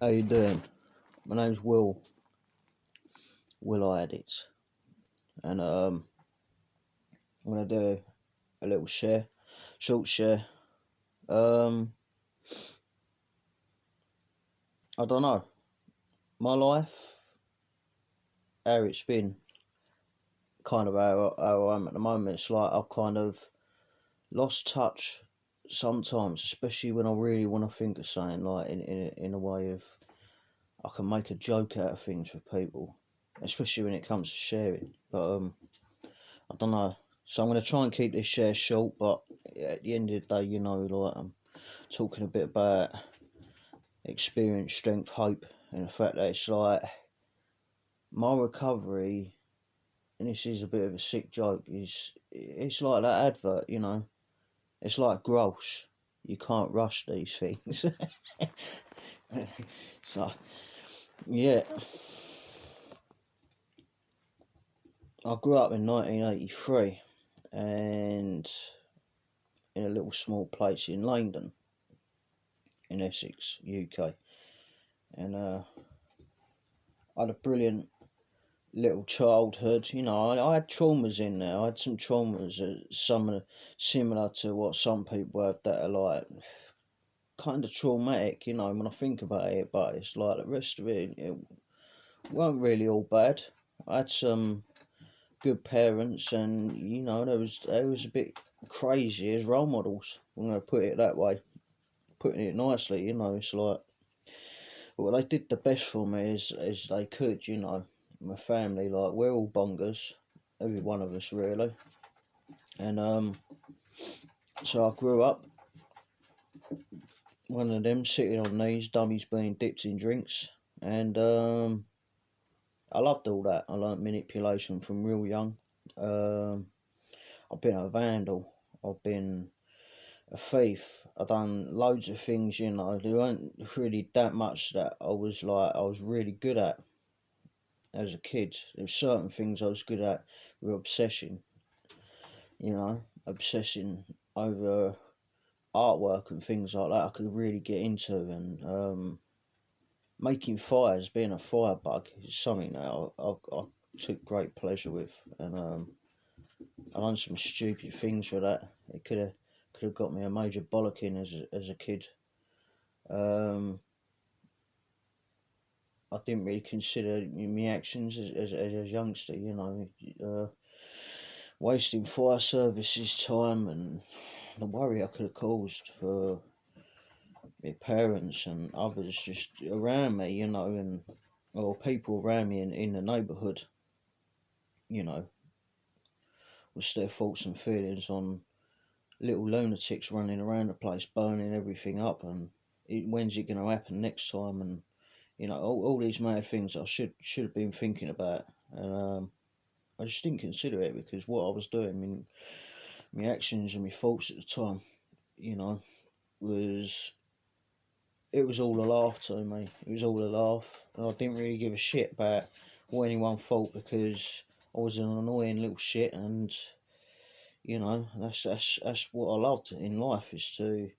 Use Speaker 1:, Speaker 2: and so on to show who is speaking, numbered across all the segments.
Speaker 1: How you doing? My name's Will.I.Addict, and I'm gonna do a little short share. Um, I don't know, my life, how it's been, kind of how I am at the moment. It's like I've kind of lost touch sometimes, especially when I really want to think of something, like in a way of I can make a joke out of things for people, especially when it comes to sharing. But I don't know. So I'm going to try and keep this share short, but at the end of the day, like I'm talking a bit about experience, strength, hope, and the fact that it's like my recovery, and this is a bit of a sick joke, is it's like that advert. It's like gross. You can't rush these things. So yeah, I grew up in 1983, and in a little small place in Langdon, in Essex, UK, and I had a brilliant little childhood. I had traumas in there. I had some traumas, similar to what some people have, that are like kind of traumatic. When I think about it, but it's like the rest of it weren't really all bad. I had some good parents, and they was a bit crazy as role models. I'm gonna put it that way, putting it nicely. It's like, well, they did the best for me as they could. My family, like, we're all bongers, every one of us really, and so I grew up one of them, sitting on these dummies being dipped in drinks, and I loved all that. I learnt manipulation from real young. Um, I've been a vandal. I've been a thief. I've done loads of things. There weren't really that much that I was really good at as a kid. There were certain things I was good at with obsession. Obsessing over artwork and things like that. I could really get into, and making fires, being a firebug, is something that I took great pleasure with, and I done some stupid things with that. It could have got me a major bollocking as a kid. Um, I didn't really consider my actions as a youngster. Wasting fire services time, and the worry I could have caused for my parents and others just around me, and or people around me in the neighbourhood, you know, with their thoughts and feelings on little lunatics running around the place, burning everything up, and when's it going to happen next time, and all these mad things I should have been thinking about, and I just didn't consider it because what I was doing, I mean, my actions and my thoughts at the time, you know, was it was all a laugh to me. It was all a laugh, and I didn't really give a shit about what anyone thought because I was an annoying little shit, and that's what I loved in life, is to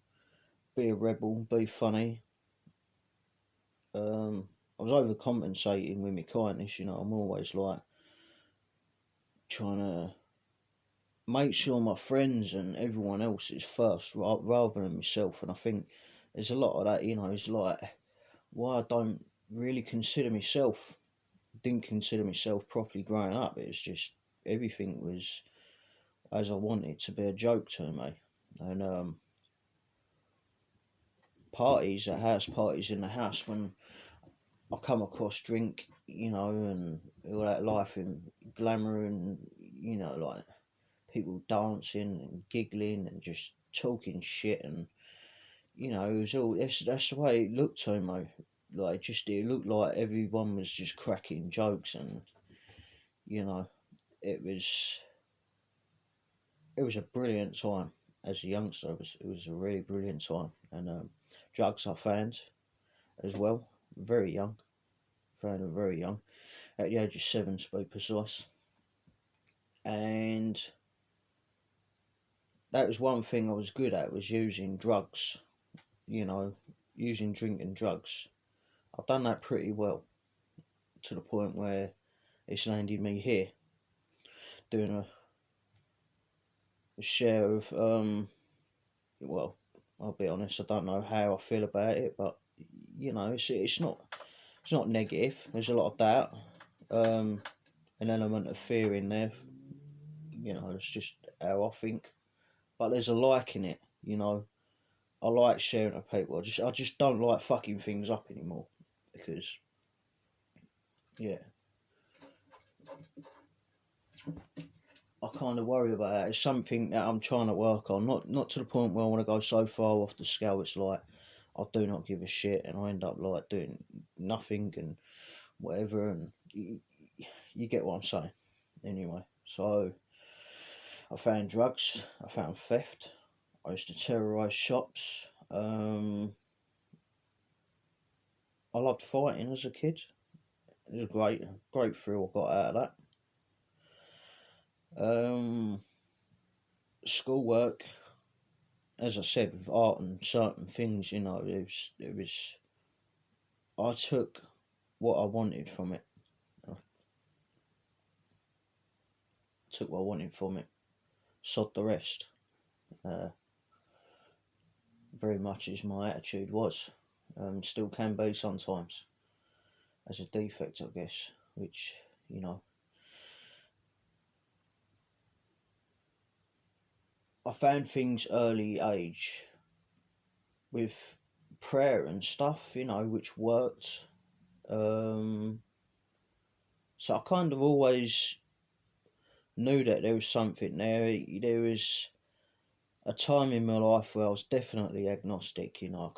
Speaker 1: be a rebel, be funny. I was overcompensating with my kindness. I'm always like trying to make sure my friends and everyone else is first, rather than myself. And I think there's a lot of that. It's like why I don't really consider myself. Didn't consider myself properly growing up. It was just everything was as I wanted to be a joke to me, and parties at house parties in the house when I come across drink, and all that life and glamour, and like people dancing and giggling and just talking shit, and it was all that's the way it looked to me. Like, just it looked like everyone was just cracking jokes, and you know it was a brilliant time as a youngster. It was a really brilliant time, and drugs I found as well, very young. Found them very young, at the age of 7 to be precise. And that was one thing I was good at, was using drugs. You know, using drink and drugs. I've done that pretty well to the point where it's landed me here doing a share of well, I'll be honest, I don't know how I feel about it, but it's not negative. There's a lot of doubt, an element of fear in there. It's just how I think. But there's a like in it. I like sharing with people. I just don't like fucking things up anymore because yeah, I kind of worry about that. It's something that I'm trying to work on. Not to the point where I want to go so far off the scale. It's like I do not give a shit, and I end up like doing nothing and whatever. And you get what I'm saying, anyway. So I found drugs. I found theft. I used to terrorise shops. I loved fighting as a kid. It was a great thrill I got out of that. Schoolwork, as I said, with art and certain things, it was. I took what I wanted from it. I took what I wanted from it. Sod the rest. Uh, very much as my attitude was. Still can be sometimes, as a defect, I guess. Which I found things early age with prayer and stuff, which worked. Um, so I kind of always knew that there was something there. There was a time in my life where I was definitely agnostic. I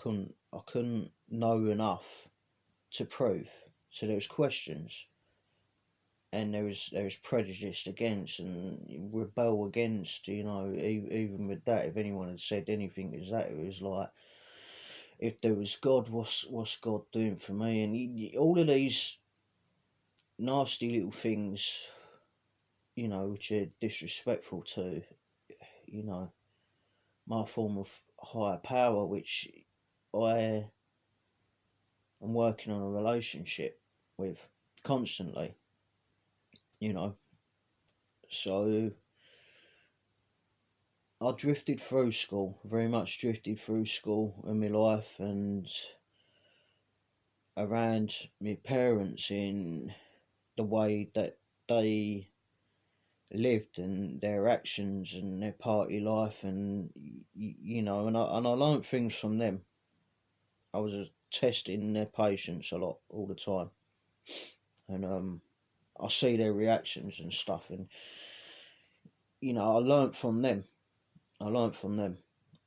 Speaker 1: couldn't know enough to prove. So there was questions, and there was prejudice against and rebel against. Even with that, if anyone had said anything as that, it was like, if there was God, what's God doing for me? And all of these nasty little things, which are disrespectful to, you know, my form of higher power, which I am working on a relationship with constantly, you know. So I drifted through school, very much drifted through school in my life and around my parents in the way that they lived and their actions and their party life and and I learned things from them. I was testing their patience a lot all the time, and I see their reactions and stuff, and I learnt from them. I learnt from them.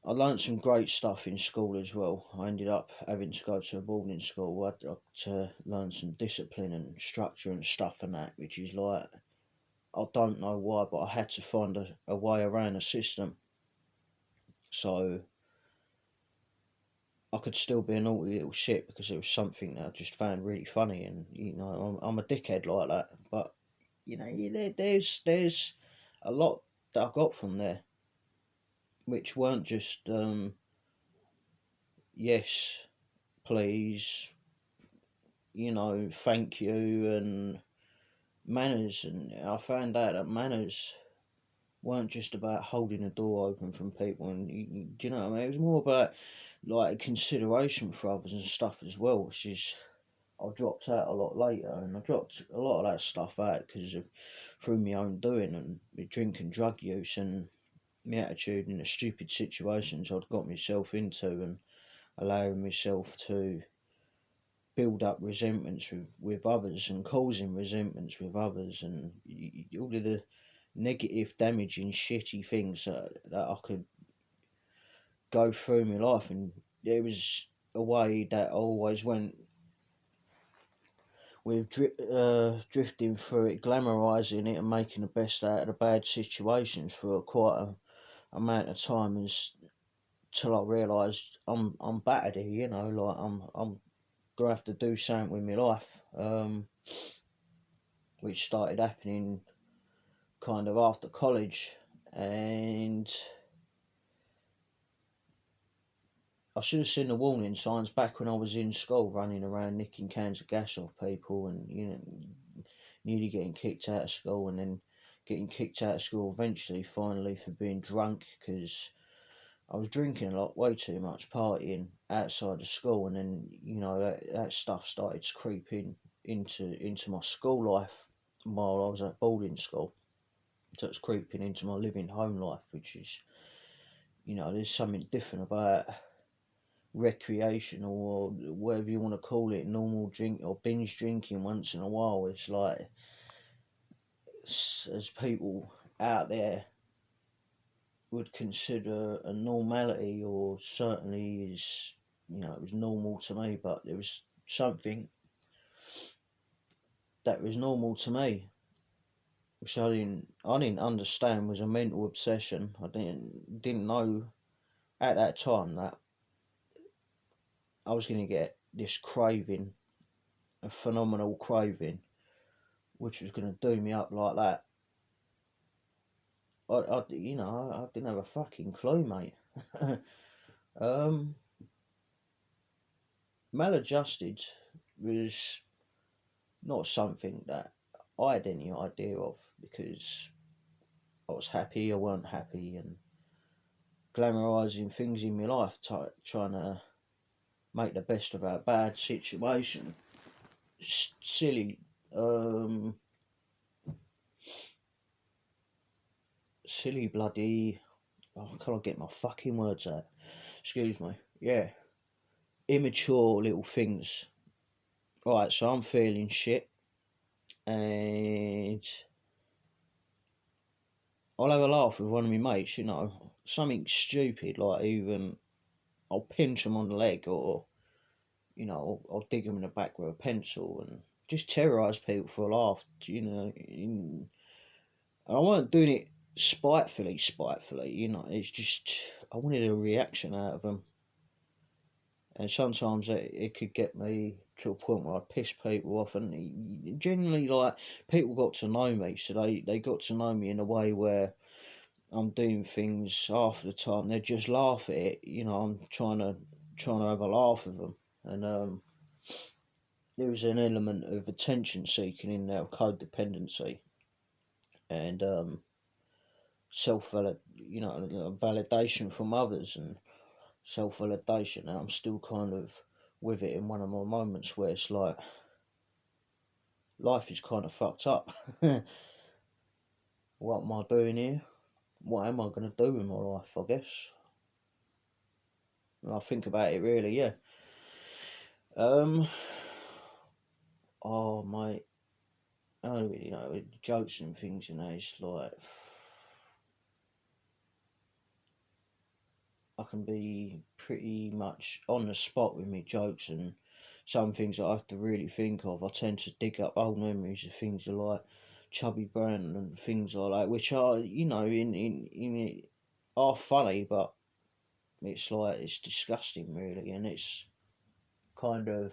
Speaker 1: I learnt some great stuff in school as well. I ended up having to go to a boarding school. I had to learn some discipline and structure and stuff and that, which is like, I don't know why, but I had to find a way around a system so I could still be a naughty little shit because it was something that I just found really funny, and I'm a dickhead like that. But there's a lot that I got from there, which weren't just yes, please, thank you, and manners. And I found out that manners weren't just about holding a door open from people, and do you know what I mean? It was more about like consideration for others and stuff as well, which is I dropped out a lot later, and I dropped a lot of that stuff out because of through my own doing and my drink and drug use and my attitude in the stupid situations I'd got myself into, and allowing myself to build up resentments with others and causing resentments with others, and all of the negative, damaging, shitty things that I could go through my life. And there was a way that I always went with drifting through it, glamorising it, and making the best out of the bad situations for quite a amount of time, until I realised I'm battered here. Like I'm gonna have to do something with my life, which started happening kind of after college, and I should have seen the warning signs back when I was in school, running around nicking cans of gas off people, and nearly getting kicked out of school, and then getting kicked out of school eventually, finally, for being drunk because I was drinking a lot, way too much, partying outside of school, and then that stuff started to creep into my school life while I was at boarding school. So it's creeping into my living home life, which is, there's something different about recreational or whatever you want to call it, normal drink or binge drinking once in a while. It's like, as people out there would consider a normality, or certainly is, it was normal to me, but there was something that was normal to me, which I didn't understand was a mental obsession. I didn't know at that time that I was going to get this craving, a phenomenal craving, which was going to do me up like that. I didn't have a fucking clue, mate. um, Maladjusted was not something that I had any idea of, because I was happy, I weren't happy, and glamorising things in my life, trying to make the best of a bad situation. Silly, um, silly bloody. Oh, I can't get my fucking words out. Excuse me. Yeah, immature little things. Right, so I'm feeling shit, and I'll have a laugh with one of my mates, something stupid, like even I'll pinch them on the leg, or, I'll dig them in the back with a pencil and just terrorise people for a laugh, and I weren't doing it spitefully, it's just, I wanted a reaction out of them. And sometimes it could get me to a point where I piss people off, and generally, like, people got to know me, so they got to know me in a way where I'm doing things half the time they just laugh at it. I'm trying to have a laugh with them, and there was an element of attention seeking in there, codependency, and self validation from others, and self validation. And I'm still kind of with it in one of my moments where it's like, life is kind of fucked up. What am I doing here? What am I going to do with my life, I guess? And I think about it really, yeah. Um, oh, mate, I don't really know, with jokes and things, it's like, I can be pretty much on the spot with me jokes, and some things I have to really think of. I tend to dig up old memories of things like Chubby Brown and things like that, which are, in it, are funny, but it's like, it's disgusting really, and it's kind of,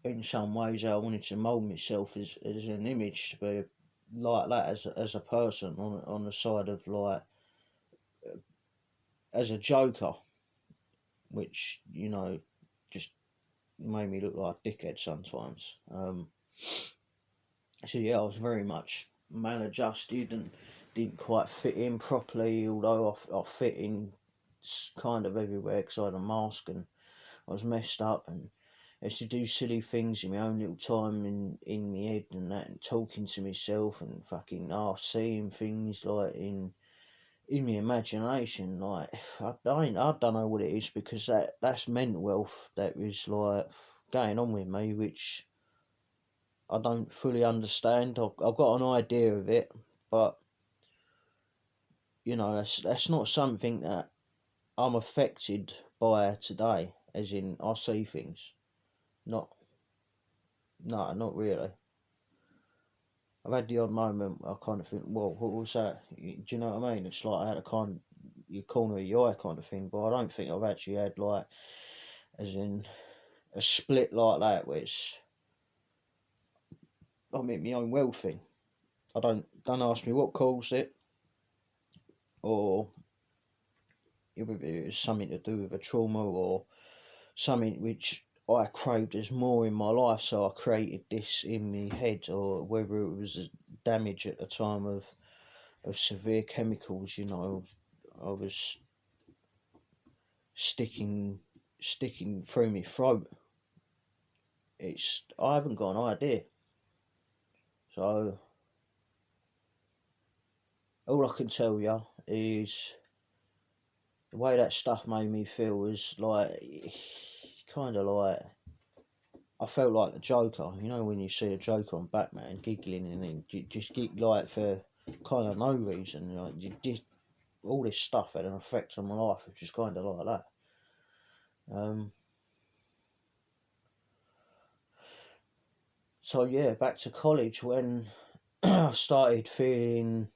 Speaker 1: in some ways, I wanted to mould myself as an image to be like that, as a person, on the side of, like, as a joker, which, just made me look like a dickhead sometimes. So yeah, I was very much maladjusted and didn't quite fit in properly, although I fit in kind of everywhere because I had a mask, and I was messed up, and I used to do silly things in my own little time in my head and that, and talking to myself, and fucking seeing things like in my imagination. Like, I don't know what it is, because that's mental health that was like going on with me, which I don't fully understand. I've got an idea of it, but that's not something that I'm affected by today. As in, I see things. Not, no, not really. I've had the odd moment where I kind of think, well, what was that? Do you know what I mean? It's like I had a kind of, your corner of your eye kind of thing, but I don't think I've actually had, like, as in a split like that, where it's, I mean, my own well thing. Don't ask me what caused it, or whether it was something to do with a trauma or something which I craved as more in my life, so I created this in my head, or whether it was a damage at the time of severe chemicals, you know, I was sticking through my throat. I haven't got an idea. So all I can tell you is the way that stuff made me feel was like, kind of like, I felt like the Joker. You know when you see the Joker on Batman giggling and then you just giggle like for kind of no reason. Like you just, all this stuff had an effect on my life, which is kind of like that. So yeah, back to college when I started feeling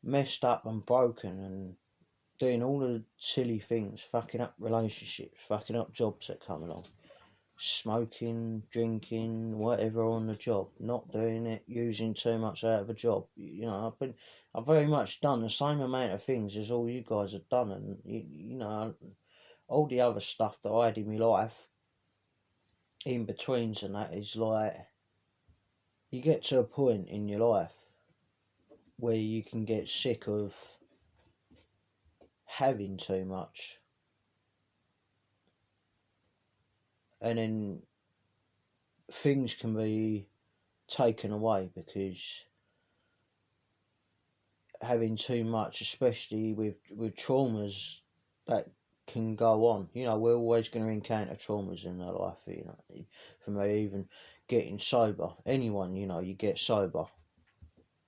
Speaker 1: messed up and broken and doing all the silly things, fucking up relationships, fucking up jobs that come along, smoking, drinking, whatever on the job, not doing it, using too much out of a job. You know, I've very much done the same amount of things as all you guys have done, and you know, all the other stuff that I had in my life, in betweens and that, is like, you get to a point in your life where you can get sick of having too much, and then things can be taken away because having too much, especially with traumas that can go on. You know, we're always going to encounter traumas in our life. You know, for me, even getting sober, anyone, you know, you get sober,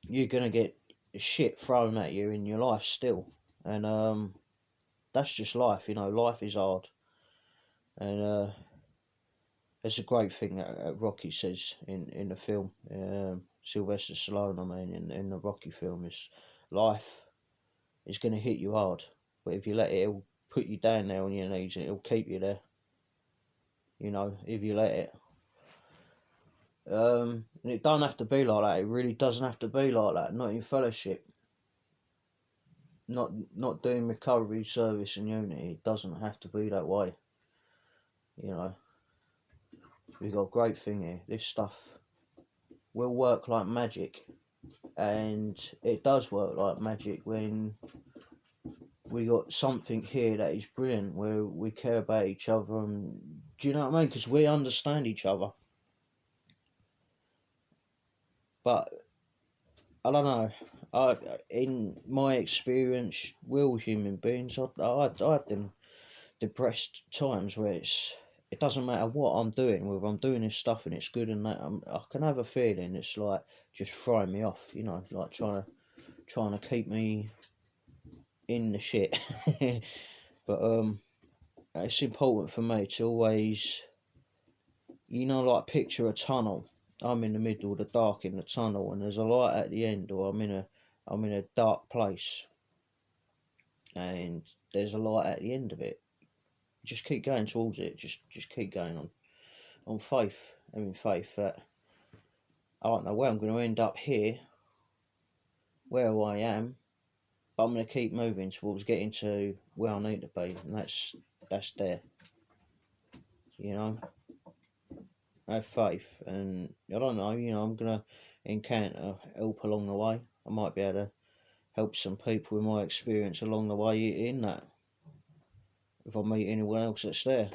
Speaker 1: you're going to get shit thrown at you in your life still, and that's just life. You know, life is hard, and it's a great thing that Rocky says in the film. Sylvester Stallone, I mean, in the Rocky film, is life is going to hit you hard, but if you let it, it'll put you down there on your knees and it'll keep you there. You know, if you let it. And it don't have to be like that. It really doesn't have to be like that. Not in fellowship. Not doing recovery service and unity. It doesn't have to be that way. You know, we've got a great thing here. This stuff will work like magic, and it does work like magic when we got something here that is brilliant, where we care about each other, and do you know what I mean? Because we understand each other. But I don't know. In my experience, we're all human beings. I had them depressed times where it doesn't matter what I'm doing, whether I'm doing this stuff and it's good and that. I can have a feeling it's like just throwing me off. You know, like trying to keep me in the shit. But it's important for me to always, you know, like picture a tunnel. I'm in the middle of the dark in the tunnel, and there's a light at the end, or I'm in a dark place, and there's a light at the end of it. Just keep going towards it. Just keep going on faith, having faith that I don't know where I'm going to end up here, where I am, but I'm going to keep moving towards getting to where I need to be, and that's there. You know, have faith, and I don't know. You know, I'm going to encounter help along the way. I might be able to help some people with my experience along the way in that, if I meet anyone else that's there.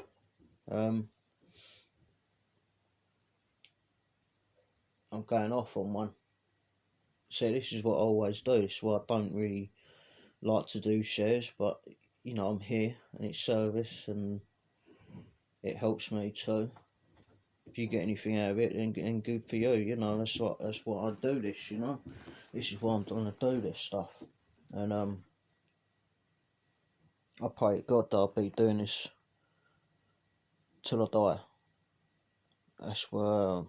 Speaker 1: I'm going off on one. So this is what I always do. It's why I don't really like to do shares, but you know, I'm here and it's service and it helps me too. If you get anything out of it, then good for you. You know, that's what I do. This, you know, this is why I'm going to do this stuff, and I pray to God that I'll be doing this till I die. That's where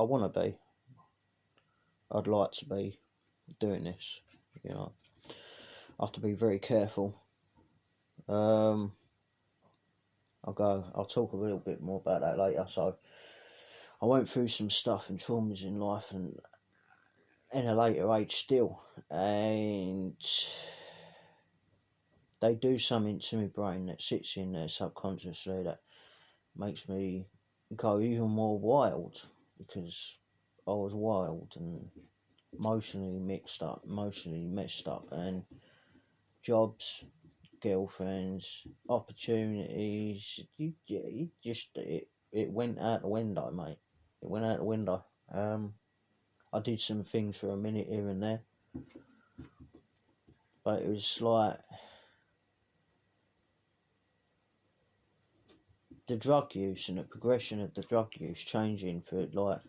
Speaker 1: I want to be. I'd like to be doing this. You know, I have to be very careful. I'll talk a little bit more about that later. So I went through some stuff and traumas in life, and in a later age still, and they do something to my brain that sits in there subconsciously that makes me go even more wild, because I was wild and emotionally messed up, and jobs, girlfriends, opportunities, it went out the window, mate. It went out the window. I did some things for a minute here and there, but it was like the drug use and the progression of the drug use changing for like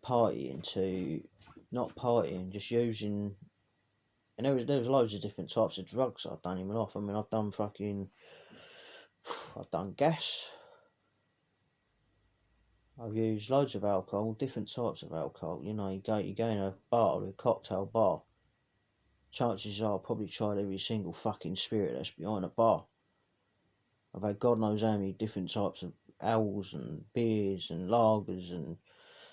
Speaker 1: partying to not partying, just using. And there was loads of different types of drugs I've done in my life. I mean, I've done gas. I've used loads of alcohol, different types of alcohol. You know, you go in a bar, a cocktail bar. Chances are I've probably tried every single fucking spirit that's behind a bar. I've had God knows how many different types of ales and beers and lagers and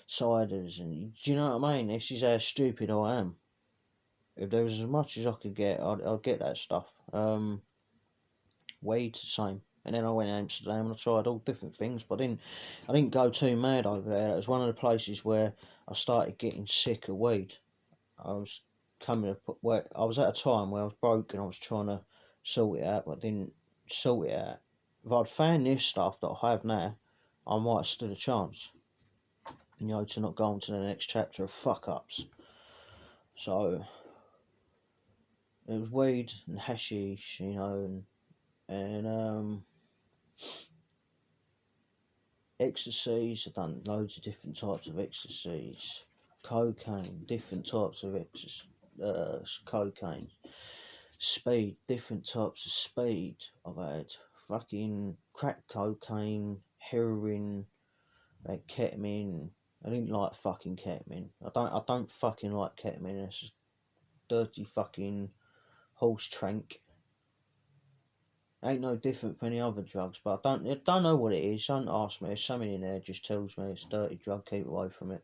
Speaker 1: ciders, and do you know what I mean? This is how stupid I am. If there was as much as I could get, I'd get that stuff. Weed, same. And then I went to Amsterdam and I tried all different things, but I didn't go too mad over there. It was one of the places where I started getting sick of weed. I was I was at a time where I was broke and I was trying to sort it out, but I didn't sort it out. If I'd found this stuff that I have now, I might have stood a chance, you know, to not go on to the next chapter of fuck ups. So it was weed and hashish, you know, and ecstasies. I've done loads of different types of ecstasies. Cocaine, different types of cocaine. Speed, different types of speed. I've had fucking crack cocaine, heroin, ketamine. I didn't like fucking ketamine. I don't fucking like ketamine. It's just dirty fucking horse trank. Ain't no different from any other drugs, but I don't know what it is. Don't ask me. There's something in there just tells me it's a dirty drug. Keep away from it.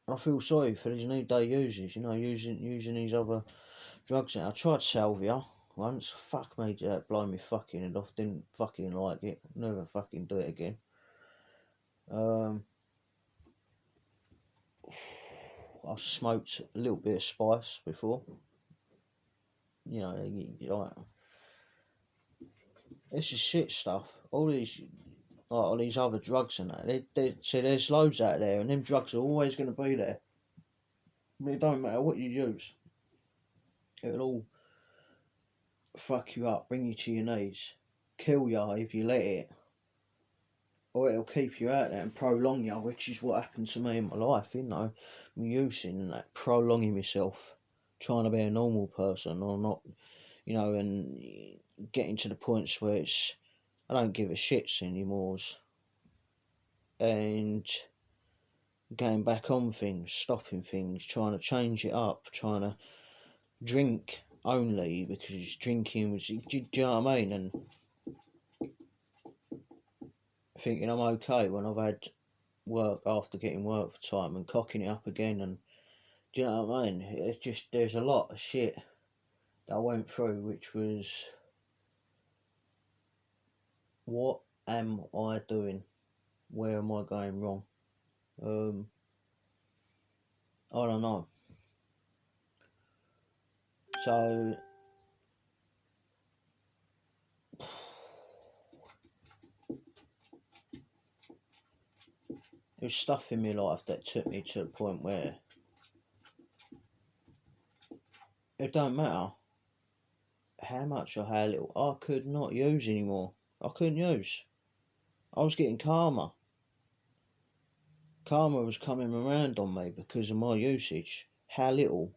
Speaker 1: I feel sorry for these new day users. You know, using these other drugs. I tried salvia once. Fuck me, that blow me fucking head off. Didn't fucking like it. Never fucking do it again. I smoked a little bit of spice before. You know, like this is shit stuff. All these other drugs and that. See, there's loads out there, and them drugs are always going to be there. I mean, it don't matter what you use. It'll all fuck you up, bring you to your knees, kill you if you let it, or it'll keep you out there and prolong you, which is what happened to me in my life. You know, I'm using that, prolonging myself, trying to be a normal person or not, you know, and getting to the points where I don't give a shits anymore, and going back on things, stopping things, trying to change it up, trying to drink only because drinking was, do you know what I mean? And thinking I'm okay when I've had work after getting work for time and cocking it up again. And do you know what I mean? It's just, there's a lot of shit that I went through, which was, what am I doing? Where am I going wrong? I don't know. So there's stuff in my life that took me to a point where it don't matter how much or how little I could not use anymore. I couldn't use. I was getting karma. Karma was coming around on me because of my usage. How little.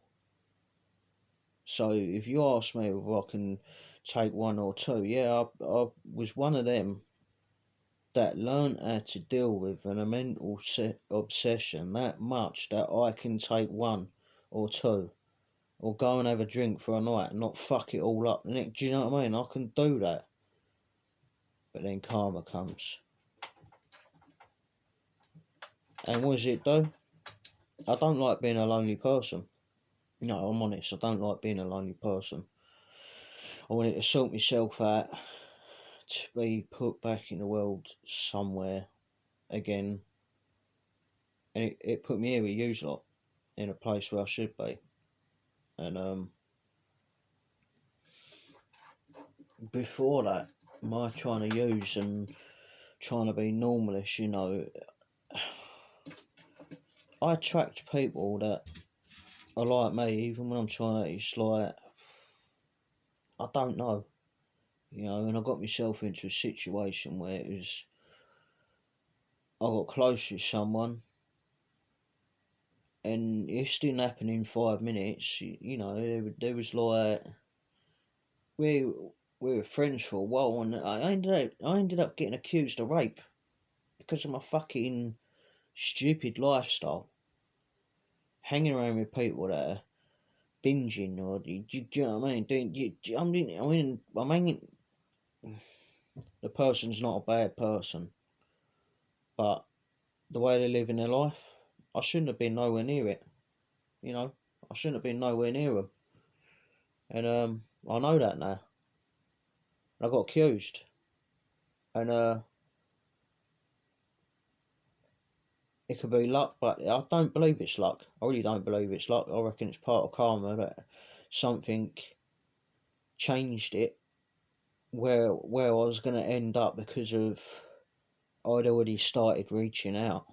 Speaker 1: So if you ask me if I can take one or two, yeah, I was one of them that learned how to deal with a mental obsession that much that I can take one or two, or go and have a drink for a night and not fuck it all up. Do you know what I mean? I can do that. But then karma comes. And what does it do? I don't like being a lonely person. No, I'm honest. I don't like being a lonely person. I wanted to sort myself out to be put back in the world somewhere again, and it put me here with you lot in a place where I should be. And before that, my trying to use and trying to be normalist, I attract people that are like me, even when I'm trying to. It's like I don't know, and I got myself into a situation where I got close with someone, and it didn't happen in 5 minutes. There was like we we were friends for a while, and I ended up getting accused of rape because of my fucking stupid lifestyle, hanging around with people that are binging, or do you know what I mean? I'm hanging. The person's not a bad person, but the way they live in their life, I shouldn't have been nowhere near it. I shouldn't have been nowhere near them, and I know that now. And I got accused, and it could be luck, but I don't believe it's luck. I really don't believe it's luck. I reckon it's part of karma that something changed it where I was going to end up because of I'd already started reaching out.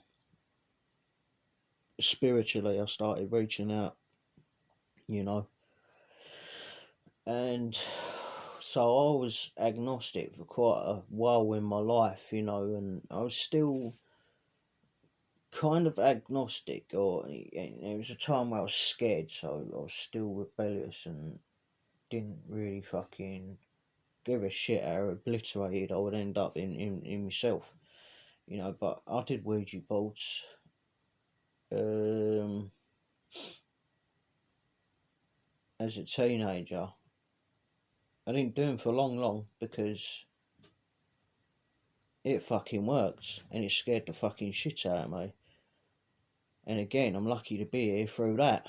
Speaker 1: Spiritually, I started reaching out, you know. And so I was agnostic for quite a while in my life, and I was still kind of agnostic, and there was a time where I was scared, so I was still rebellious and didn't really fucking give a shit how obliterated I would end up in myself, but I did Ouija boards um, as a teenager. I didn't do them for long because it fucking worked and it scared the fucking shit out of me. And again, I'm lucky to be here through that.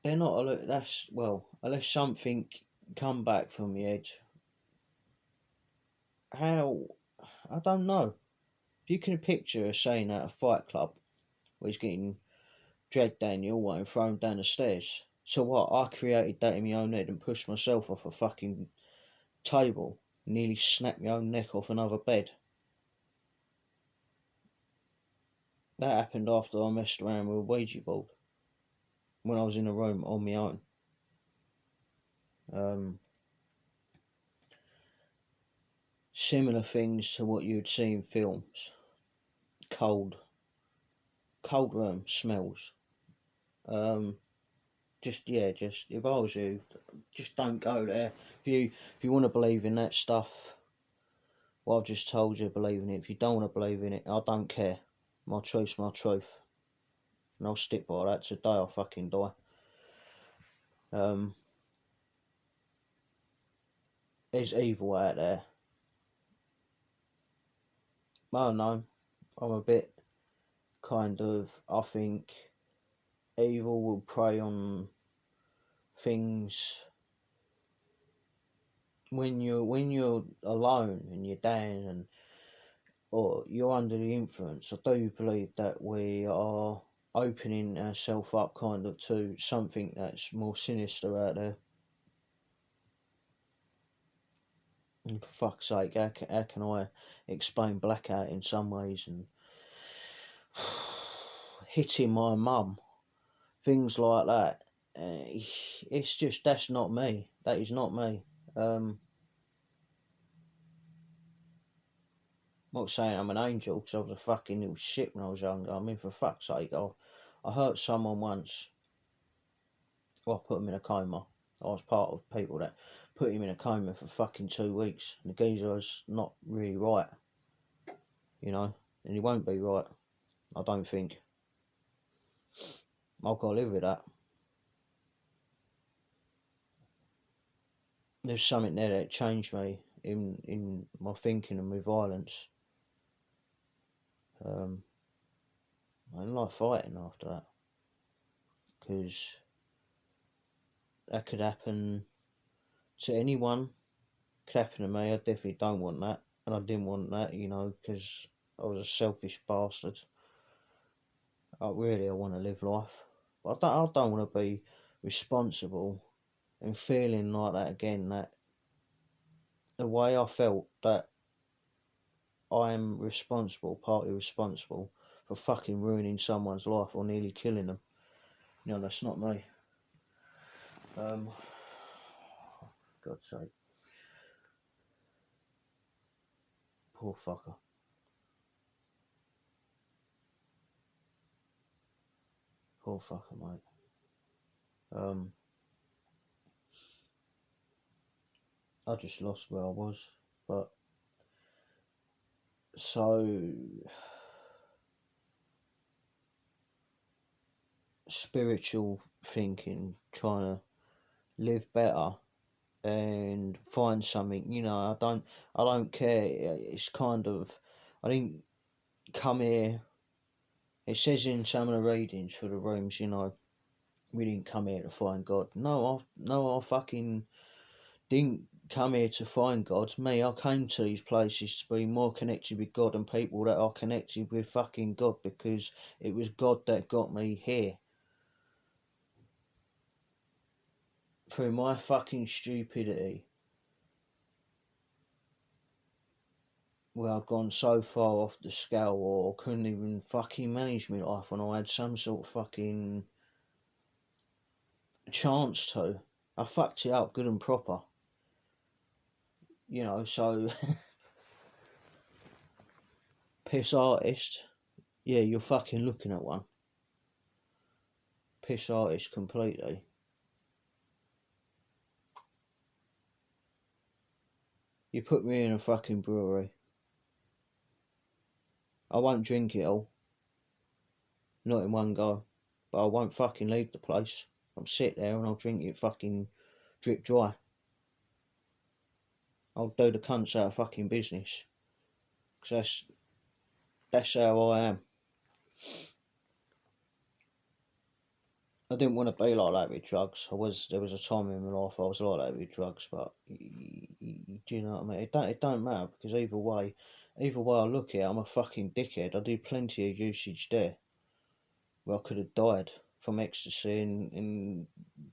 Speaker 1: They're not. That's well, unless something come back from the edge. How? I don't know. If you can picture a scene at a fight club where he's getting dragged down the hallway and thrown down the stairs. So what? I created that in my own head and pushed myself off a fucking table, nearly snapped my own neck off another bed. That happened after I messed around with a Ouija board when I was in a room on my own. Um, Similar things to what you'd see in films. Cold room smells. Um, just if I was you, just don't go there. If you want to believe in that stuff, what I've just told you, believe in it. If you don't want to believe in it, I don't care. My truth's my truth, and I'll stick by that till the day I fucking die. There's evil out there. I don't know. I'm a bit kind of. I think evil will prey on things when you're alone and you're down and or you're under the influence. I do believe that we are opening ourselves up kind of to something that's more sinister out there. And for fuck's sake, how can I explain blackout in some ways and hitting my mum, things like that? It's just that's not me. That is not me. I'm not saying I'm an angel because I was a fucking little shit when I was younger. I mean, for fuck's sake, I hurt someone once. Well, I put him in a coma. I was part of people that put him in a coma for fucking 2 weeks. And the geezer was not really right, and he won't be right. I don't think. I've got to live with that. There's something there that changed me in my thinking and my violence. Um, I didn't like fighting after that, because that could happen to anyone. Could happen to me. I definitely don't want that, and I didn't want that, because I was a selfish bastard. I want to live life, but I don't want to be responsible and feeling like that again. That the way I felt that I'm responsible, partly responsible for fucking ruining someone's life or nearly killing them. That's not me. God's sake. Poor fucker. Poor fucker, mate. I just lost where I was. But, so, spiritual thinking, trying to live better and find something, I don't care. It's kind of, I didn't come here. It says in some of the readings for the rooms, we didn't come here to find God. No, I fucking didn't come here to find God. Me, I came to these places to be more connected with God and people that are connected with fucking God, because it was God that got me here. Through my fucking stupidity, where I'd gone so far off the scale, or couldn't even fucking manage my life when I had some sort of fucking chance to. I fucked it up good and proper. So piss artist, yeah, you're fucking looking at one. Piss artist completely. You put me in a fucking brewery. I won't drink it all. Not in one go. But I won't fucking leave the place. I'll sit there and I'll drink it fucking drip dry. I'll do the cunts out of fucking business. Because that's how I am. I didn't want to be like that with drugs. There was a time in my life I was like that with drugs, but do you know what I mean? It don't matter, because either way I look at it, I'm a fucking dickhead. I did plenty of usage there where I could have died from ecstasy and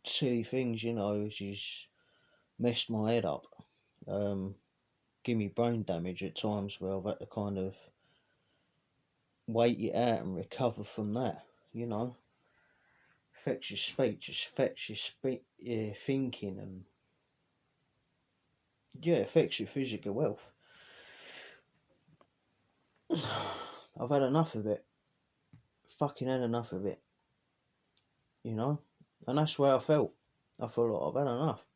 Speaker 1: silly things, which has messed my head up. Give me brain damage at times where I've had to kind of wait it out and recover from that, affects your speech, affects your thinking, and affects your physical health. I've had enough of it. Fucking had enough of it, and that's where I felt. I felt like I've had enough.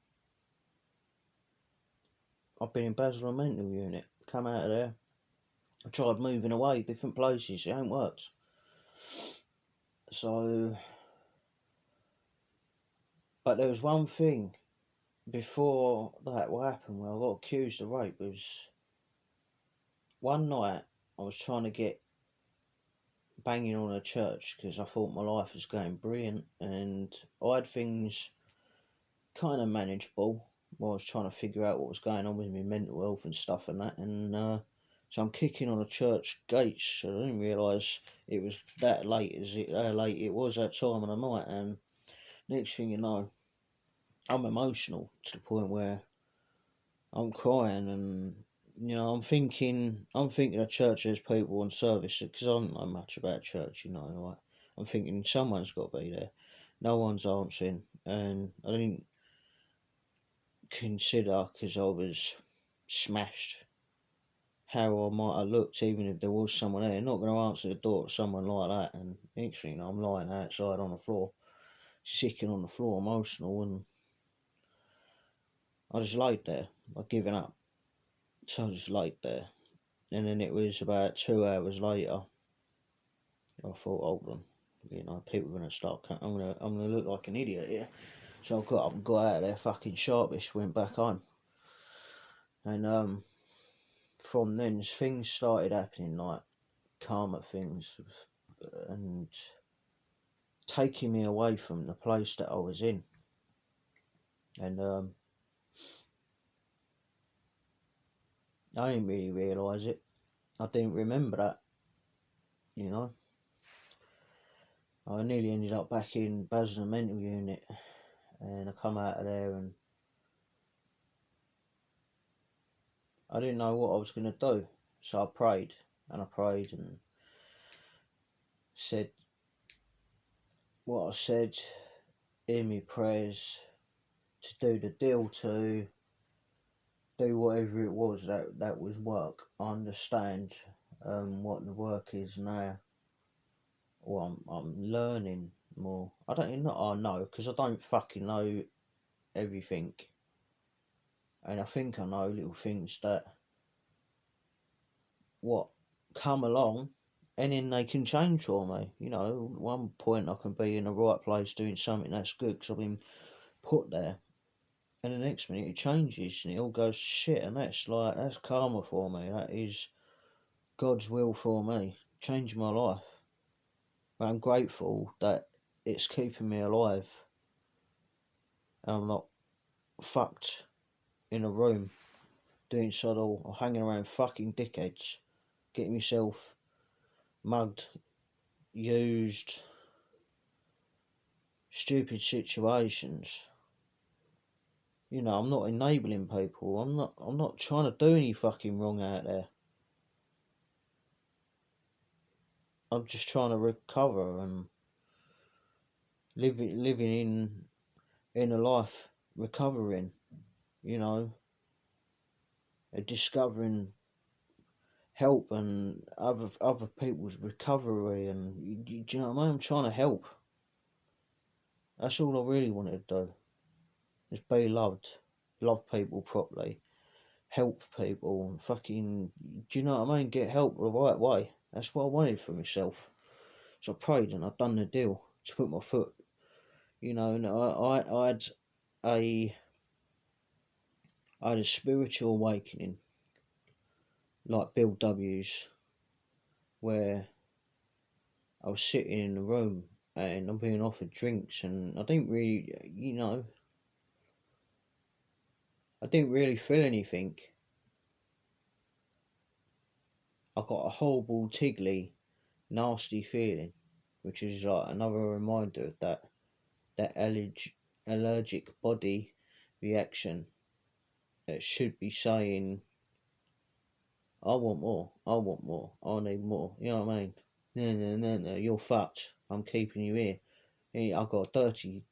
Speaker 1: I've been in Basel mental unit, come out of there. I tried moving away, different places, it ain't worked. So, but there was one thing before that, what happened when I got accused of rape was, one night I was trying to get banging on a church because I thought my life was going brilliant, and I had things kind of manageable while I was trying to figure out what was going on with my mental health and stuff and that, and so I'm kicking on a church gates. I didn't realise it was that late how late it was that time of the night, and next thing you know, I'm emotional to the point where I'm crying, and I'm thinking of church as people on service, because I don't know much about church, like, I'm thinking someone's got to be there. No one's answering, and I didn't consider, because I was smashed, how I might have looked even if there was someone there. Not going to answer the door to someone like that, and next thing I'm lying outside on the floor, sicking on the floor, emotional, and I just laid there, I'd given up. So I just laid there. And then it was about 2 hours later, I thought, hold on, people are going to start, I'm going to look like an idiot here. So I got up and got out of there fucking sharpish, went back home. And from then things started happening, like karma things. and taking me away from the place that I was in. And I didn't really realise it. I didn't remember that, you know. I nearly ended up back in Basildon mental unit, and I come out of there and I didn't know what I was going to do. So I prayed and said what I said in my prayers, to do the deal, to do whatever it was that was work. I understand what the work is now. Well, I'm learning more. I don't know. I know because I don't fucking know everything, and I think I know little things that what come along, and then they can change for me. You know, at one point I can be in the right place doing something that's good because I've been put there, and the next minute it changes and it all goes to shit, and that's karma for me. That is God's will for me, change my life. But I'm grateful that it's keeping me alive and I'm not fucked in a room doing sod all or hanging around fucking dickheads, getting myself mugged, used, stupid situations. You know, I'm not enabling people. I'm not trying to do any fucking wrong out there. I'm just trying to recover and living in a life recovering, you know, discovering help and other people's recovery, and do you know what I mean? I'm trying to help. That's all I really wanted to do. Is be loved, love people properly, help people, and fucking, do you know what I mean? Get help the right way. That's what I wanted for myself. So I prayed and I've done the deal to put my foot, you know, and I had a spiritual awakening, like Bill W's, where I was sitting in the room and I'm being offered drinks, and I didn't really, you know, I didn't really feel anything. I got a horrible, tiggly, nasty feeling, which is like another reminder of that allergic body reaction that should be saying, I want more, I want more, I need more. You know what I mean? No, you're fucked. I'm keeping you here. I got a dirty,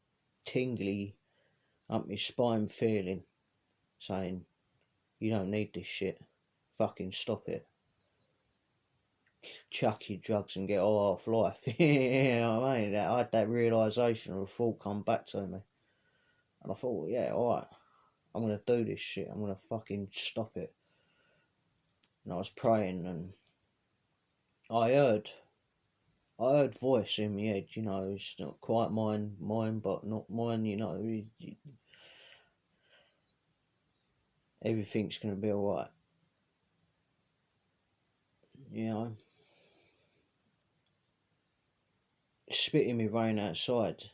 Speaker 1: tingly, up my spine feeling saying, you don't need this shit. Fucking stop it. Chuck your drugs and get all off life. You know what I mean? I had that realisation of a thought come back to me. And I thought, yeah, alright, I'm going to do this shit. I'm going to fucking stop it. And I was praying and I heard voice in my head, you know, it's not quite mine, but not mine, you know, everything's going to be alright. You know, spitting me rain outside,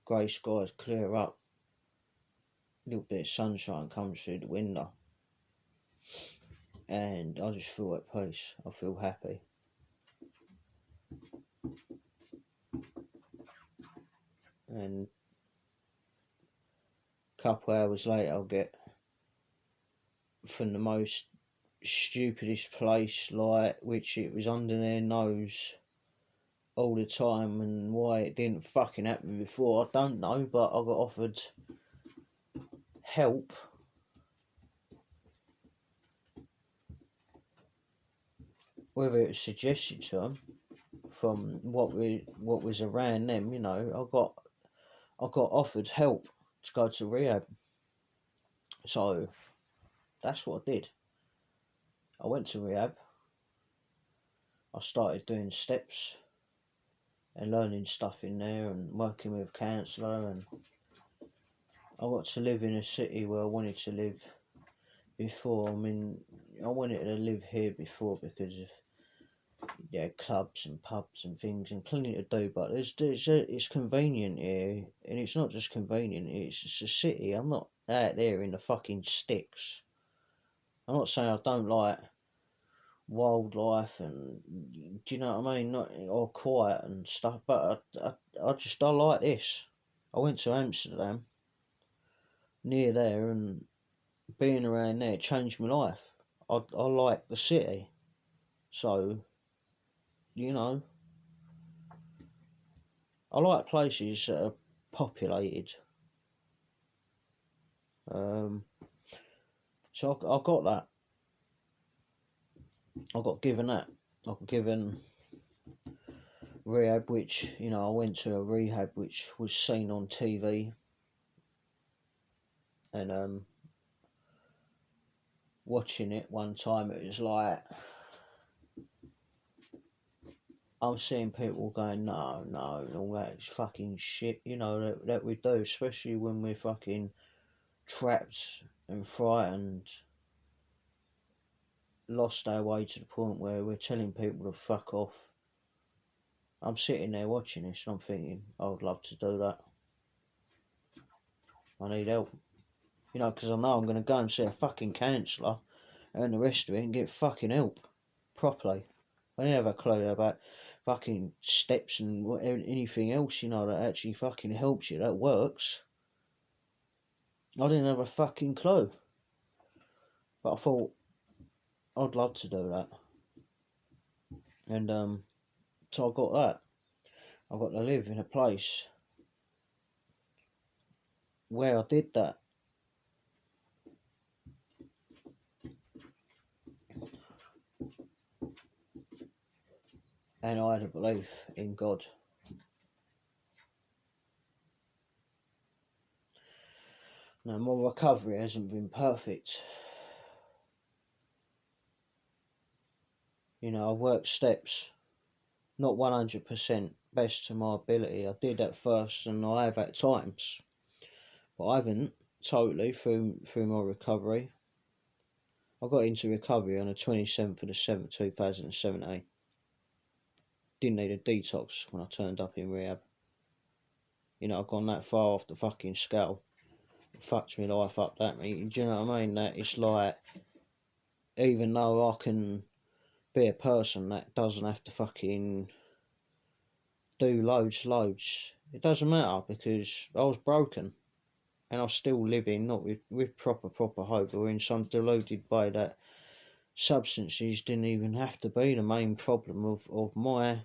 Speaker 1: grey skies clear up, a little bit of sunshine comes through the window, and I just feel at peace. I feel happy. And a couple hours later, I'll get from the most stupidest place, like, which it was under their nose all the time, and why it didn't fucking happen before, I don't know, but I got offered help whether it was suggested to them from what was around them, you know. I got offered help to go to rehab, so that's what I did. I went to rehab. I started doing steps and learning stuff in there and working with a counsellor, and I got to live in a city where I wanted to live before. I mean, I wanted to live here before because of yeah, clubs and pubs and things, and plenty to do. But it's convenient here, and it's not just convenient. It's a city. I'm not out there in the fucking sticks. I'm not saying I don't like wildlife and do you know what I mean? Not or quiet and stuff, but I like this. I went to Amsterdam near there, and being around there changed my life. I like the city, so you know I like places that are populated. Um, so I got that. I got given that. I got given rehab, which I went to a rehab which was seen on TV, and watching it one time, it was like I'm seeing people going, no, no, and all that fucking shit, that we do, especially when we're fucking trapped and frightened, lost our way to the point where we're telling people to fuck off. I'm sitting there watching this and I'm thinking, I would love to do that. I need help. Because I know I'm going to go and see a fucking counsellor and the rest of it and get fucking help. Properly. I didn't have a clue about fucking steps and anything else, that actually fucking helps you, that works. I didn't have a fucking clue. But I thought, I'd love to do that. And so I got that. I got to live in a place where I did that. And I had a belief in God. Now, my recovery hasn't been perfect. I worked steps, not 100% best to my ability. I did at first, and I have at times, but I haven't totally through my recovery. I got into recovery on the 27th of the 7th, 2017. Didn't need a detox when I turned up in rehab. I've gone that far off the fucking scale. It fucked my life up, that, me. Do you know what I mean? That it's like, even though I can be a person that doesn't have to fucking do loads, it doesn't matter because I was broken and I was still living, not with proper hope, or in some deluded way that substances didn't even have to be the main problem of my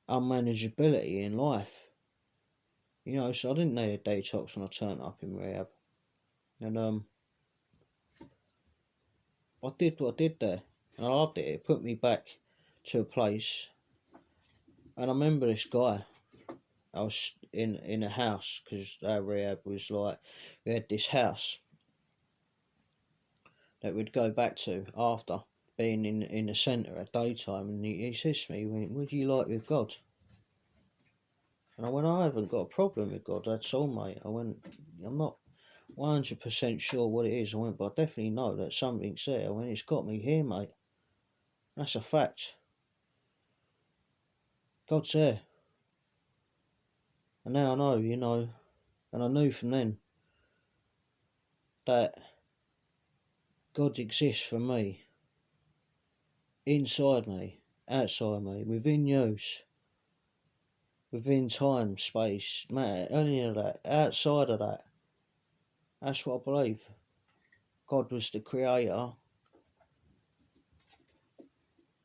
Speaker 1: unmanageability in life. So I didn't need a detox when I turned up in rehab. And I did what I did there. And I loved it. It put me back to a place. And I remember this guy. I was in a house because our rehab was like, we had this house that we'd go back to after being in the centre at daytime. And he says to me, what do you like with God? And I went, I haven't got a problem with God, that's all, mate. I went, I'm not 100% sure what it is. I went, but I definitely know that something's there. I went, it's got me here, mate. That's a fact. God's there. And now I know, and I knew from then that God exists for me, inside me, outside me, within use, within time, space, matter, any of that, outside of that. That's what I believe. God was the creator.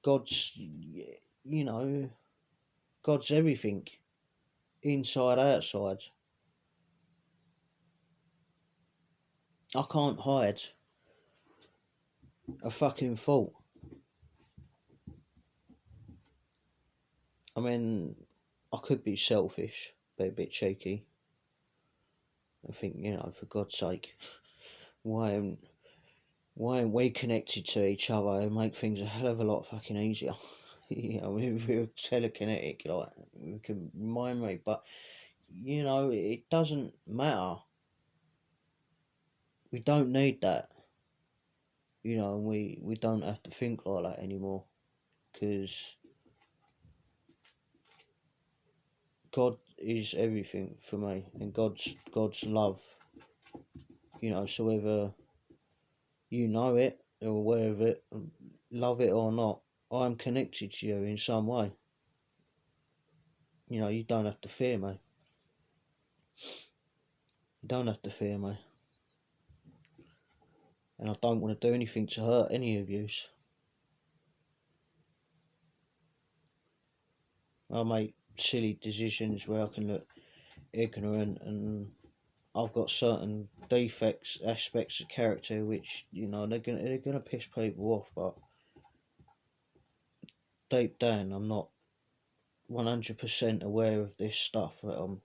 Speaker 1: God's, God's everything, inside, outside. I can't hide a fucking thought. I mean, I could be selfish, be a bit cheeky, and think, for God's sake, why aren't we connected to each other and make things a hell of a lot fucking easier? We're telekinetic, like, we can remind me, but, it doesn't matter. We don't need that, and we don't have to think like that anymore. because God is everything for me, and God's love. So whether you know it or aware of it, love it or not, I'm connected to you in some way. You don't have to fear me. You don't have to fear me. And I don't want to do anything to hurt any of you. I make silly decisions where I can look ignorant, and I've got certain defects, aspects of character which they're gonna piss people off, but deep down I'm not 100% aware of this stuff that I'm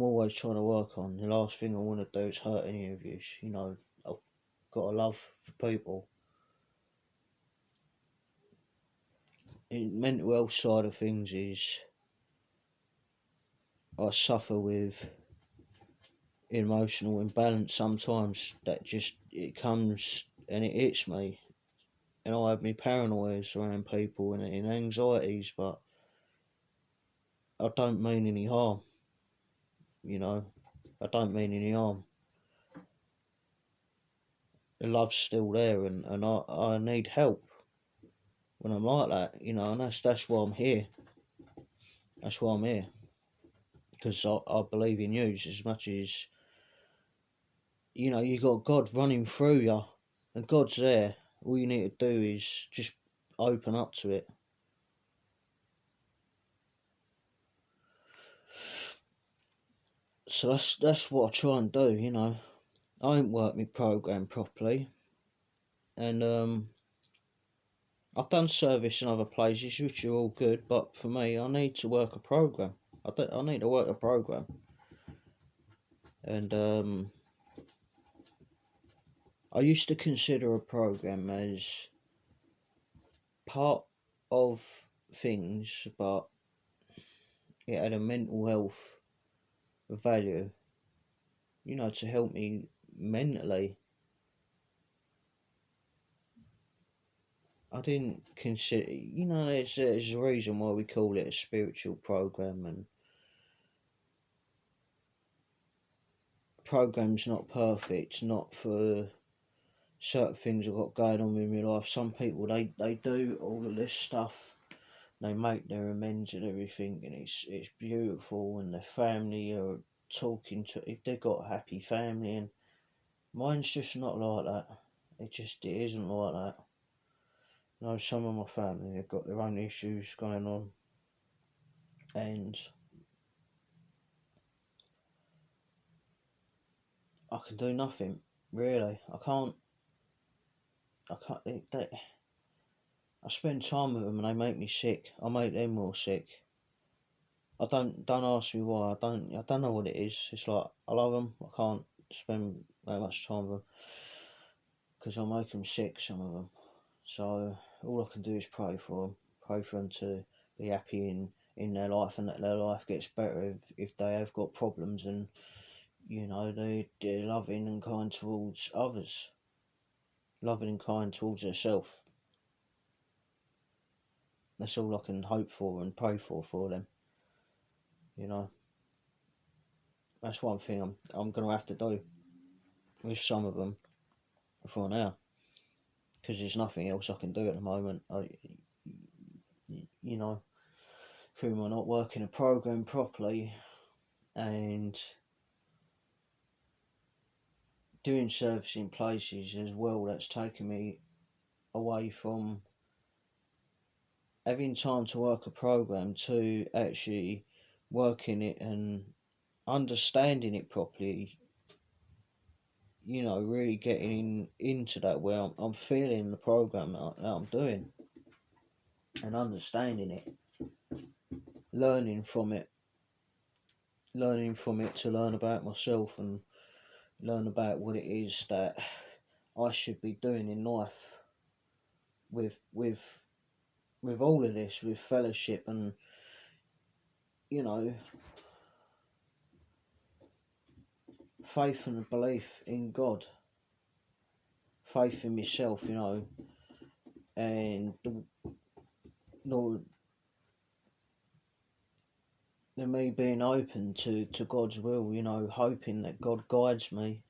Speaker 1: always trying to work on. The last thing I want to do is hurt any of you. I've got a love for people. In mental health side of things is I suffer with emotional imbalance sometimes, that just it comes and it hits me, and I have my paranoias around people and anxieties, but I don't mean any harm. I don't mean any harm. The love's still there, and I need help when I'm like that, and that's why I'm here. That's why I'm here, because I believe in you as much as you got God running through you, and God's there. All you need to do is just open up to it. So that's what I try and do. I ain't worked my program properly, and I've done service in other places which are all good, but for me, I need to work a program. I need to work a program, and I used to consider a program as part of things, but it had a mental health value, to help me mentally. I didn't consider, there's a reason why we call it a spiritual program, and program's not perfect, not for certain things I've got going on in my life. Some people, they do all of this stuff, they make their amends and everything, and it's beautiful, and their family are talking to, if they've got a happy family, and mine's just not like that. It isn't like that. Some of my family have got their own issues going on, and I can do nothing really. I spend time with them and they make me sick. I make them more sick. Don't ask me why. I don't know what it is. It's like I love them. I can't spend that much time with them because I make them sick. Some of them. So all I can do is pray for them. Pray for them to be happy in their life, and that their life gets better if they have got problems, and they're loving and kind towards others, loving and kind towards herself. That's all I can hope for and pray for them. That's one thing I'm gonna have to do with some of them for now, because there's nothing else I can do at the moment. You know, through my not working a program properly and doing service in places as well, that's taken me away from having time to work a program to actually working it and understanding it properly. Really getting into that where I'm feeling the program that I'm doing and understanding it, learning from it, to learn about myself and learn about what it is that I should be doing in life with all of this, with fellowship and faith and belief in God, faith in myself, and Lord, me being open to God's will, hoping that God guides me,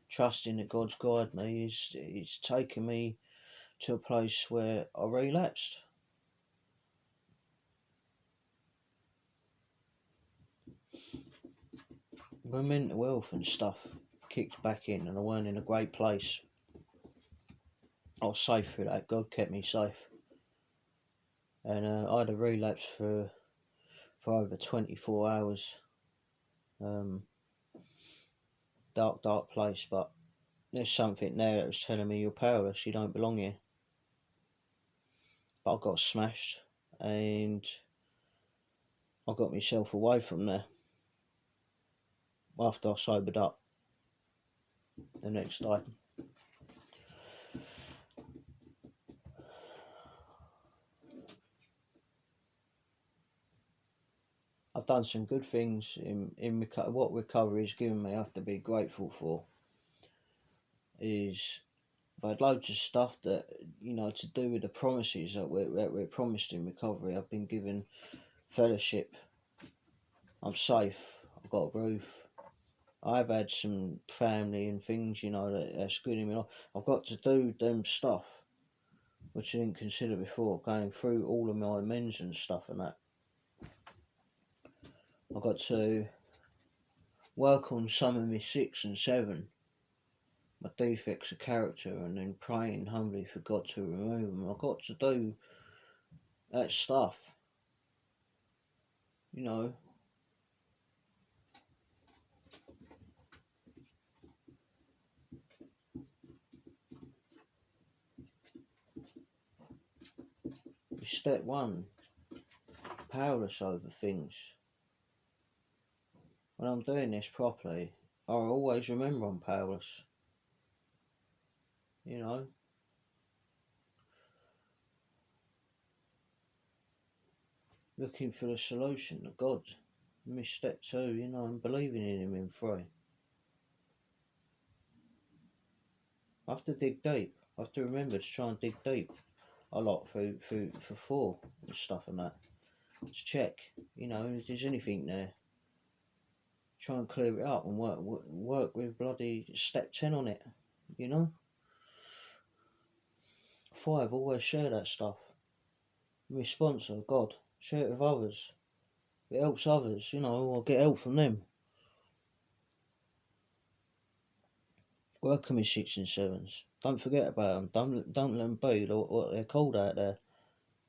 Speaker 1: trusting that God's guide me, it's taken me to a place where I relapsed. When mental health and stuff kicked back in and I weren't in a great place, I was safe through that. God kept me safe. And I had a relapse for over 24 hours. Dark place, but there's something there that was telling me you're powerless, you don't belong here. But I got smashed and I got myself away from there after I sobered up the next day. I've done some good things in what recovery has given me. I have to be grateful for is I've had loads of stuff that to do with the promises that we're promised in recovery. I've been given fellowship. I'm safe. I've got a roof. I've had some family and things, that's good in me. I've got to do them stuff which I didn't consider before, going through all of my amends and stuff and that. I've got to work on some of my 6 and 7, my defects of character, and then praying humbly for God to remove them. I've got to do that stuff, Step 1, powerless over things. When I'm doing this properly, I always remember I'm powerless. Looking for the solution to God. Step 2, and believing in Him in 3. I have to dig deep. I have to remember to try and dig deep a lot for 4 and stuff and that. Let's check, if there's anything there. Try and clear it up and work with bloody step 10 on it, 5, always share that stuff. My sponsor, God, share it with others. It helps others, or get help from them. Work on my 6 and 7s. Don't forget about them. Don't let them be what they're called out there.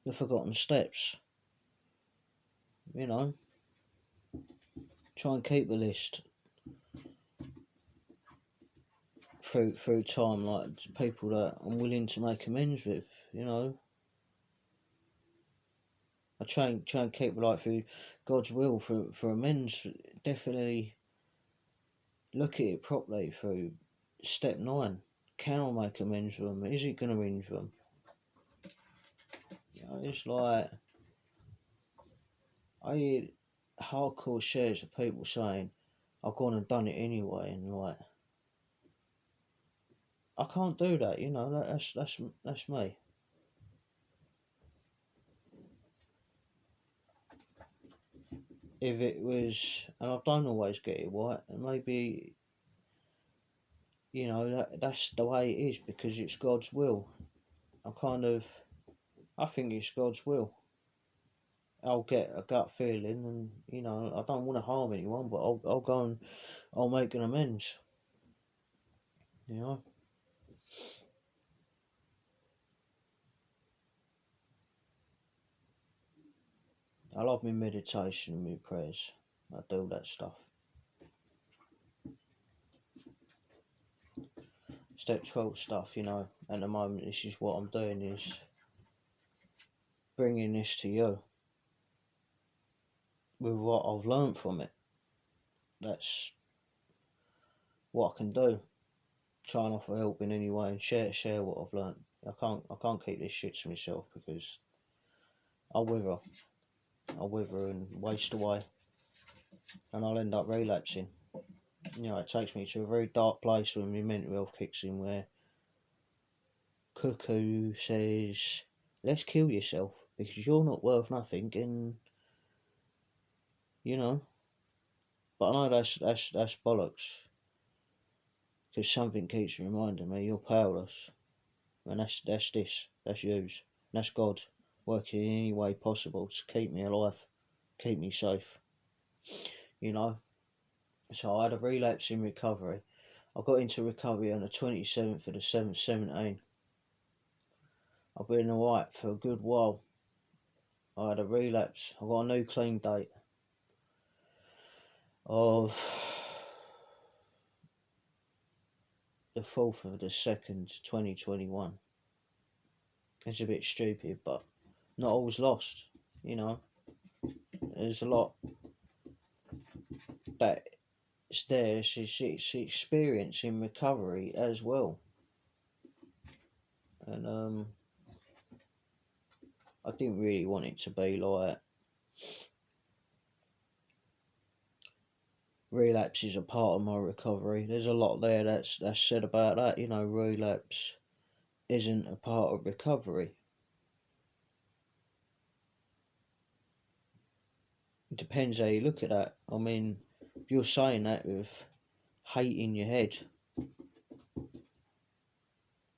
Speaker 1: The forgotten steps. Try and keep the list through time, like people that I'm willing to make amends with. I try and keep through God's will for amends. Definitely look at it properly through step 9. Can I make amends with them? Is it going to injure them? It's like I hear hardcore shares of people saying, "I've gone and done it anyway," and like, I can't do that. That's me. If it was, and I don't always get it right, and maybe that's the way it is because it's God's will. I think it's God's will. I'll get a gut feeling, and I don't want to harm anyone, but I'll go and I'll make an amends. I love my meditation and my prayers. I do all that stuff. Step 12 stuff, at the moment this is what I'm doing, is bringing this to you with what I've learned from it. That's what I can do. Try and offer help in any way and share what I've learned. I can't keep this shit to myself because I'll wither and waste away and I'll end up relapsing. It takes me to a very dark place when my mental health kicks in, where Cuckoo says, "Let's kill yourself." because you're not worth nothing, and you know. But I know that's bollocks, because something keeps reminding me you're powerless, and that's yous, and that's God working in any way possible to keep me alive, keep me safe, you know. So I had a relapse in recovery. I got into recovery on the 27th of the 7th, 17. I've been alright for a good while. I had a relapse. I got a new clean date of the 4th of the 2nd, 2021. It's a bit stupid, but not all's lost, you know. There's a lot that's there. It's experience in recovery as well. And I didn't really want it to be like relapse is a part of my recovery. There's a lot there that's said about that, you know, relapse isn't a part of recovery. It depends how you look at that. I mean, if you're saying that with hate in your head,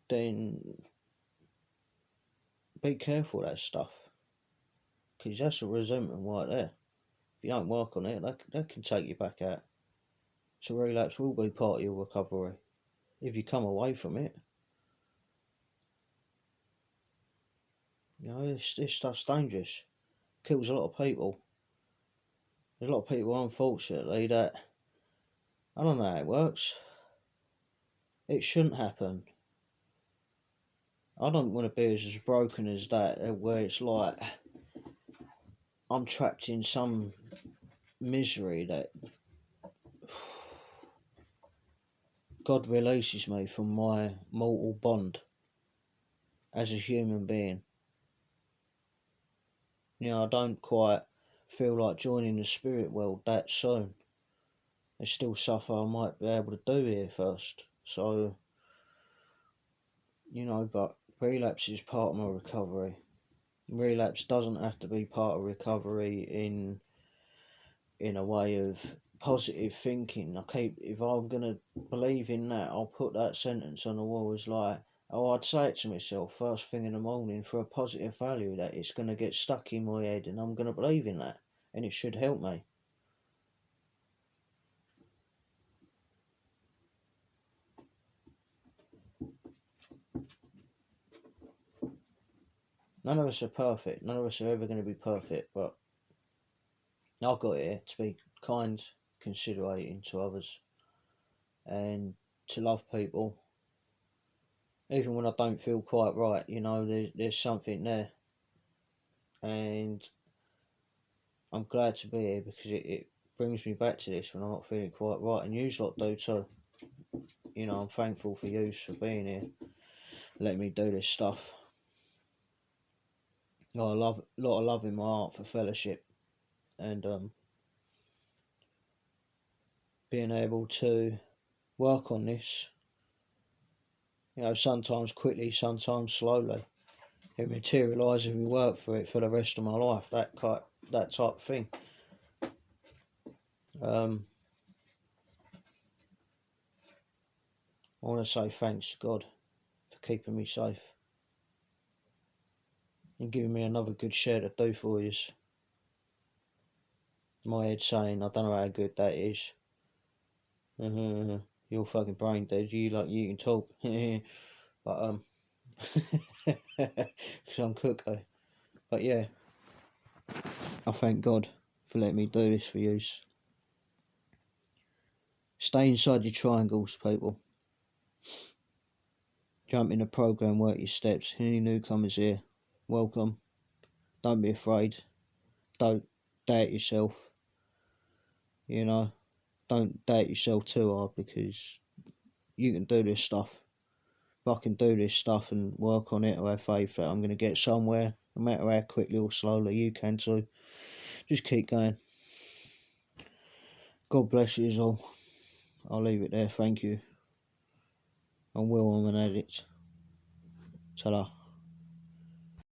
Speaker 1: then be careful of that stuff, because that's a resentment right there. If you don't work on it, that can take you back out. So relapse will be part of your recovery if you come away from it. You know, this stuff's dangerous. Kills a lot of people. There's a lot of people, unfortunately, that I don't know how it works. It shouldn't happen. I don't want to be as broken as that, where it's like I'm trapped in some misery that God releases me from my mortal bond as a human being. You know, I don't quite feel like joining the spirit world that soon. There's still stuff I might be able to do here first. So, you know, but relapse is part of my recovery. Relapse doesn't have to be part of recovery in a way of positive thinking. If I'm gonna believe in that, I'll put that sentence on the wall as like, oh, I'd say it to myself first thing in the morning for a positive value that it's gonna get stuck in my head, and I'm gonna believe in that, and it should help me. None of us are perfect. None of us are ever going to be perfect, but I've got here to be kind, considerating to others, and to love people, even when I don't feel quite right. You know, there's something there, and I'm glad to be here because it brings me back to this when I'm not feeling quite right, and you lot do too. You know, I'm thankful for you for being here, letting me do this stuff. I love a lot of love in my heart for fellowship, and being able to work on this. You know, sometimes quickly, sometimes slowly. It materialises if we work for it for the rest of my life. That type of thing. I want to say thanks to God for keeping me safe and giving me another good share to do for you. My head saying, I don't know how good that is. You're fucking brain dead. You can talk, but because I'm cooker. But yeah, I thank God for letting me do this for you. Stay inside your triangles, people. Jump in the program, work your steps. Any newcomers here, welcome. Don't be afraid. Don't doubt yourself. You know, don't doubt yourself too hard, because you can do this stuff. If I can do this stuff and work on it, or have faith that I'm going to get somewhere, no matter how quickly or slowly, you can too. Just keep going. God bless you all. I'll leave it there. Thank you. I'm Will. I'm an addict. Ta-ra.